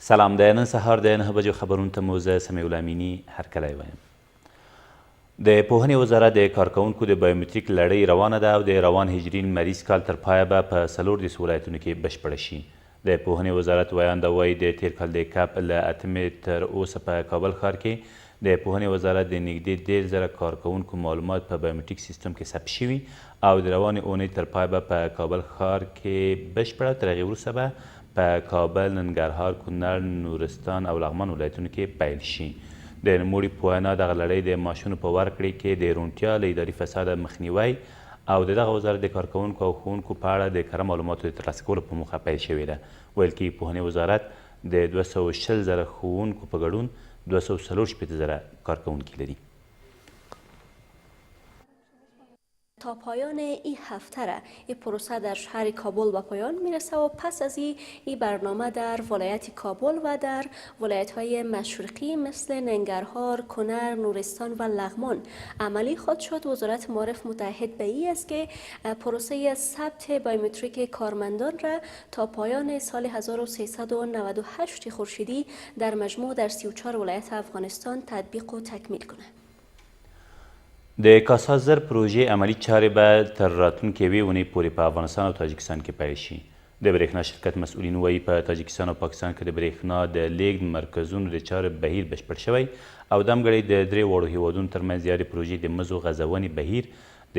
سلام، د نن سهار د 9 بجو خبرونو ته مو زه سمیالله امینی هرکلی وایم. د پوهنې وزارت د کارکوونکو د بایومتریک لړۍ روانه ده او د روان هجري لمریز کال تر پایه به په 14 ولایتونو کې بشپړه شي. د پوهنې وزارت ویانده وایي د تیر کال د کپ له 8 تر اوسه په کابل ښار کې د پوهنې وزارت د نږدې 10,000 کارکوونکو معلومات په بایومتریک سیستم کې ثبت شوي او د روانې اونۍ تر پایه به په کابل ښار کې بشپړه، تر هغې وروسته به په کابل، ننګرهار، کونړ، نورستان او لغمان ولایتونو کې پیل شي. د نوموړي په وینا دغه لړۍ د معاشونو په ورکړې کې د روغتیا له اداري فساده مخنیوی او د دغه وزارت د کارکوونکو او ښوونکو په اړه د کره معلوماتو د ترلاسه کولو په موخه پیل شوې ده. ویل کېږي پوهنې وزارت د 220,000 ښوونکو په ګډون 240,000 کارکوونکي لري. تا پایان این هفته را این پروسه در شهر کابل به پایان میرسه و پس از این برنامه در ولایت کابل و در ولایت‌های مشرقی مثل ننگرهار، کنر، نورستان و لغمان عملی خواهد شد. وزارت معارف متعهد به این است که پروسه ثبت بایومتریک کارمندان را تا پایان سال 1398 خورشیدی در مجموع در 34 ولایت افغانستان تطبیق و تکمیل کنند. د کاسا زر پروژې عملي چارې به تر راتلونکې یوې اونۍ پورې په افغانستان او تاجکستان کې پیل شي. د بریښنا شرکت مسؤلین وایي په تاجکستان او پاکستان کې د بریښنا د لیږد مرکزونو د چارو بهیر بشپړ شوی او دمګړی د 3 وړو هیوادونو ترمنځ یادې پروژې د مزو غځونې بهیر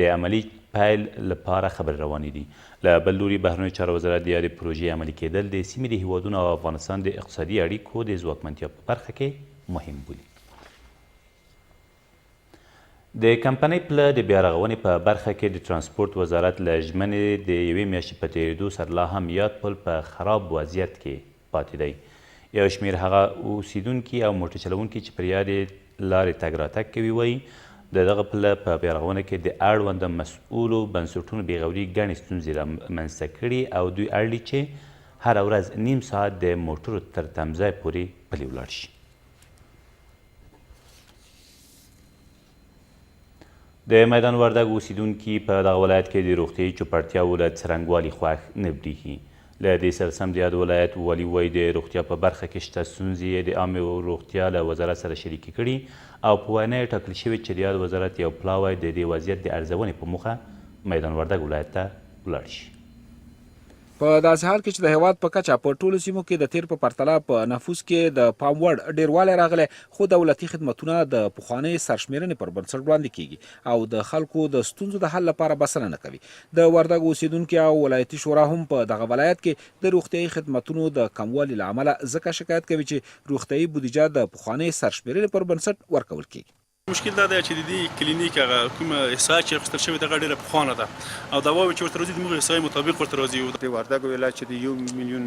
د عملي پیل لپاره خبرې روانې دي. له بل لوري بهرنیو چارو وزارت د یادې پروژې عملي کېدل د سیمې د هیوادونو او افغانستان د اقتصادي اړیکو د ځواکمنتیا په برخه کې مهم بولي. د کمپنۍ پله د بیارغونې په برخه کې د ترانسپورت وزارت له ژمنې د یوې میاشتې په تېرېدو سره لا هم یاد پل په خراب وضعیت کې پاتې دی. یو شمېر هغه اوسیدونکي او موټر چلوونکي چې پر یادې لارې تګ راتګ کوي وایي د دغه پله په بیارغونه کې د اړونده مسؤولو بنسټونو بېغوري ګڼې ستونزې رامنځته کړي او دوی اړ دي چې هره ورځ نیم ساعت د موټرو تر تمځای پورې پلي ولاړ شي. د میدان وردګو اوسیدونکي په دغه ولایت کې د روغتیايي چوپړتیاوو له څرنګوالي خوښ نه بریښي. له دې سره سم د یاد ولایت والي وایي د روغتیا په برخه کې شته ستونزې د عامې روغتیا له وزارت سره شریکې کړي او په وینا یې ټاکل شوي چې د یاد وزارت یو پلاوی د دې وضعیت د ارزونې په موخه میدان وردګ ولایت ته ولاړ شي. په داسې حال کې چې د هیواد په کچه په ټولو سیمو کې د تیر په پرتله په نفوس کې د پام وړ ډیروالی راغلی، خو دولتي خدمتونه د پخوانۍ سرشمېرنې پر بنسټ وړاندې کیږي او د خلکو د ستونزو د حل لپاره بسنه نه کوي. د وردګو اوسیدونکي او ولایتي شورا هم په دغه ولایت کې د روغتیايي خدمتونو د کموالي له امله ځکه شکایت کوي چې روغتیايي بودیجه د پخوانۍ سرشمېرنې پر بنسټ ورکول کیږي. مشکل دا دی چې د دې کلینیک هغه کومه احصایه چې اخیستل شوې دغه ډېره پخوانه ده او دواوې چې ورته راځي د موږ احصایې مطابق ورته راځي. د وردګو ولایت چې د 1 میلیون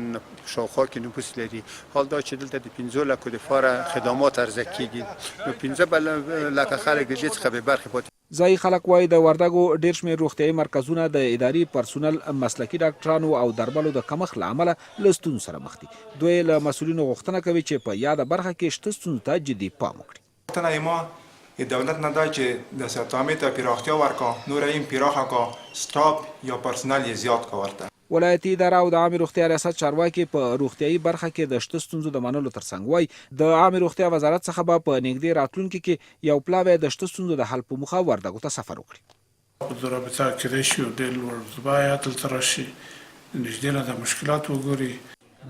شاوخوا کې نفوس لري، حال دا چې دلته د 15 لکو دپاره خدمات عرضه کېږي، نو 15 لکه خلک د دې څخه بې برخې پاتې. ځایي خلک وایي د وردګو ډېر شمېر روغتیايي مرکزونه د اداري پرسونل، مسلکي ډاکټرانو او درملو د کمښت له امله له ستونزو سره مخ دي. دوی له مسؤلینو غوښتنه کوي چې په یاده برخه کې شته ستونزو ته جدي پام وکړي. دولت نه دا چې د سرطامې ته پراختیا ورکا، نور این پراخه کا سټاپ یا پرسنل یې زیات کا ورته. ولایتي اداره او د عامې روغتیا ریاست چارواکي په روغتیايي برخه کې د شته ستونزو د منلو ترڅنګ وایي د عامې روغتیا وزارت څخه به په نږدې راتلونکي کې یو پلاوی د شته ستونزو د حل په موخه وردګو ته سفر وکړي. په رابطه کېدای شي ډېر لوړ باید دلته راشي، نږدې نه د مشکلات وګوري.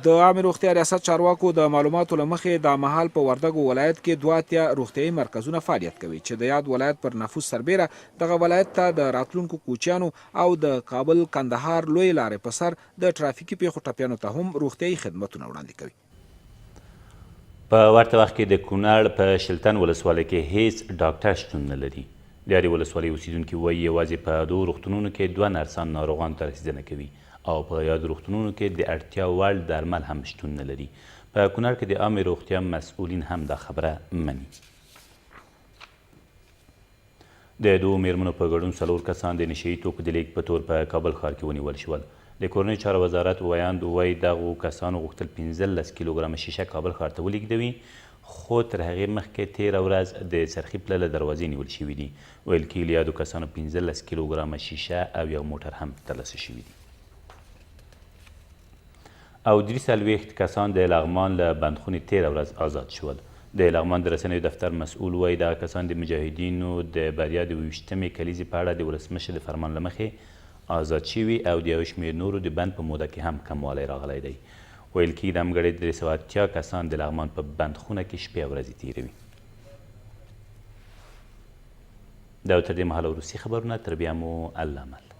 د عامې روغتیا ریاست چارواکو د معلوماتو له مخې د مهال په وردګو ولایت کې 2 روغتیايي مرکزونه فعالیت کوي چې د یاد ولایت پر نفوس سربیره دغه ولایت ته د راتلونکو کوچیانو او د کابل کندهار لوی لارې په سر د ترافیکي پیښو ټپیانو ته هم روغتیايي خدمتونه وړاندې کوي. په ورته وخت کې د کونړ په شلتن ولسوالۍ کې هیڅ ډاکټر شتون نه لري. د یادې ولسوالۍ اوسیدونکي وایي یوازې په 2 روغتونونو کې 2 نرسان ناروغانو ته رسېدنه کوي او په یاد روغتونونو کې د اړتیا وړ درمل هم شتون نه لري. په کونړ کې د عامې روغتیا مسؤلین هم دا خبره مني. د 2 میرمنو په ګډون 4 کسان د نشه یي توکو د لیږد په تور په کابل ښار کې ونیول شول. د کورنیو چارو وزارت ویاند وایي دغو کسانو غوښتل 15 کیلوګرامه شیشه کابل ښار ته ولیږدوي، خو تر هغې مخکې تېره ورځ د څرخي پله له دروازې نیول شوي دي. ویل کېږي له یادو کسانو 15 کیلوګرامه شیشه او یو موټر هم ترلاسه شوي دي. او 43 کسان د لغمان له بندخونې تېره ورځ آزاد شول. د لغمان د رسنیو دفتر مسؤل وایي دغه کسان د مجاهدینو د بریا د 28مې کلیزې په اړه د ولسمشر د فرمان له مخې آزاد شوي او د یو شمېر نورو د بند په موده کې هم کموالی راغلی دی. ویل کېږي د همګړې 380 کسان د لغمان په بندخونه کې شپې او ورځې تېروي. دا تر دې مهاله وروستي خبرونه، تر بیا مو الله مل.